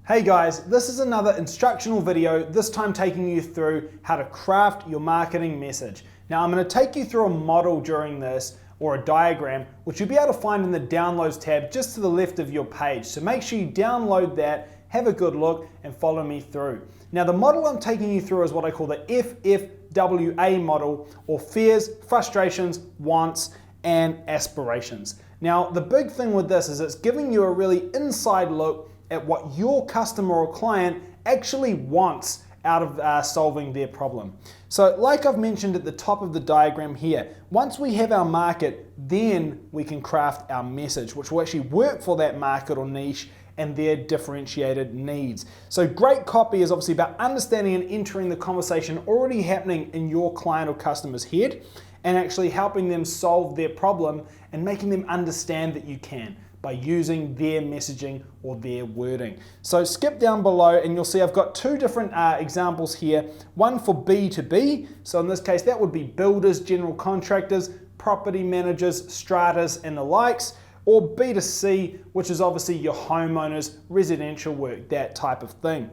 Hey guys, this is another instructional video, this time taking you through how to craft your marketing message. Now I'm going to take you through a model during this, or a diagram, which you'll be able to find in the Downloads tab just to the left of your page. So make sure you download that, have a good look, and follow me through. Now the model I'm taking you through is what I call the FFWA model, or fears, frustrations, wants, and aspirations. Now the big thing with this is it's giving you a really inside look at what your customer or client actually wants out of solving their problem. So like I've mentioned at the top of the diagram here, once we have our market, then we can craft our message, which will actually work for that market or niche and their differentiated needs. So great copy is obviously about understanding and entering the conversation already happening in your client or customer's head and actually helping them solve their problem and making them understand that you can by using their messaging or their wording. So skip down below and you'll see I've got two different examples here. One for B2B, so in this case that would be builders, general contractors, property managers, stratas and the likes, or B2C, which is obviously your homeowners, residential work, that type of thing.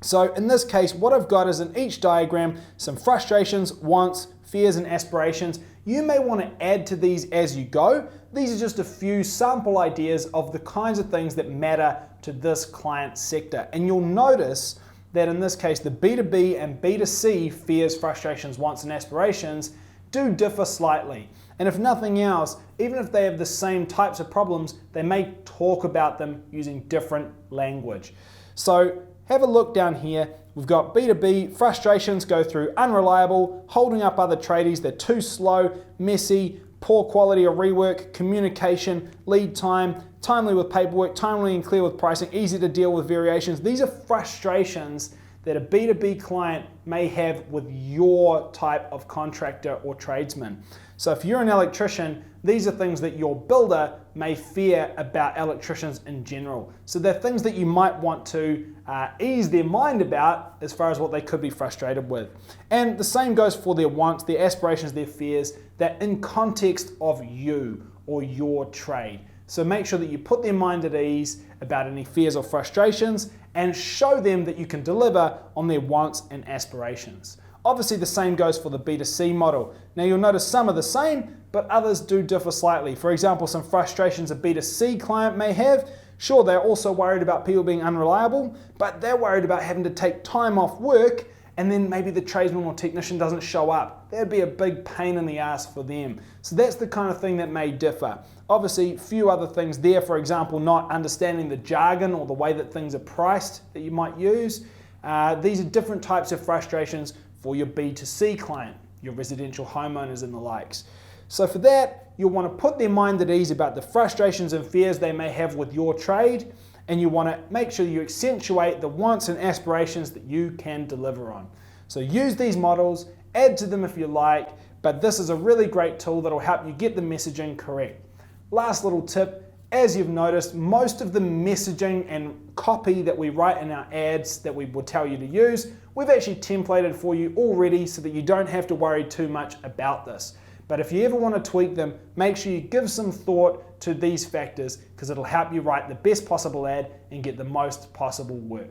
So in this case, what I've got is in each diagram some frustrations, wants, fears and aspirations. You may want to add to these as you go. These are just a few sample ideas of the kinds of things that matter to this client sector. And you'll notice that in this case, the B2B and B2C fears, frustrations, wants and aspirations do differ slightly. And if nothing else, even if they have the same types of problems, they may talk about them using different language. So have a look down here. We've got B2B, frustrations go through unreliable, holding up other tradies, they're too slow, messy, poor quality of rework, communication, lead time, timely with paperwork, timely and clear with pricing, easy to deal with variations. These are frustrations that a B2B client may have with your type of contractor or tradesman. So if you're an electrician, these are things that your builder may fear about electricians in general. So they're things that you might want to ease their mind about as far as what they could be frustrated with. And the same goes for their wants, their aspirations, their fears, that in context of you or your trade. So make sure that you put their mind at ease about any fears or frustrations and show them that you can deliver on their wants and aspirations. Obviously the same goes for the B2C model. Now you'll notice some are the same, but others do differ slightly. For example, some frustrations a B2C client may have. Sure, they're also worried about people being unreliable, but they're worried about having to take time off work and then maybe the tradesman or technician doesn't show up. That'd be a big pain in the ass for them. So that's the kind of thing that may differ. Obviously, few other things there, for example, not understanding the jargon or the way that things are priced that you might use. These are different types of frustrations for your B2C client, your residential homeowners and the likes. So for that, you'll want to put their mind at ease about the frustrations and fears they may have with your trade, and you want to make sure you accentuate the wants and aspirations that you can deliver on. So use these models, add to them if you like, but this is a really great tool that will help you get the messaging correct. Last little tip, as you've noticed, most of the messaging and copy that we write in our ads that we will tell you to use, we've actually templated for you already so that you don't have to worry too much about this. But if you ever want to tweak them, make sure you give some thought to these factors because it'll help you write the best possible ad and get the most possible work.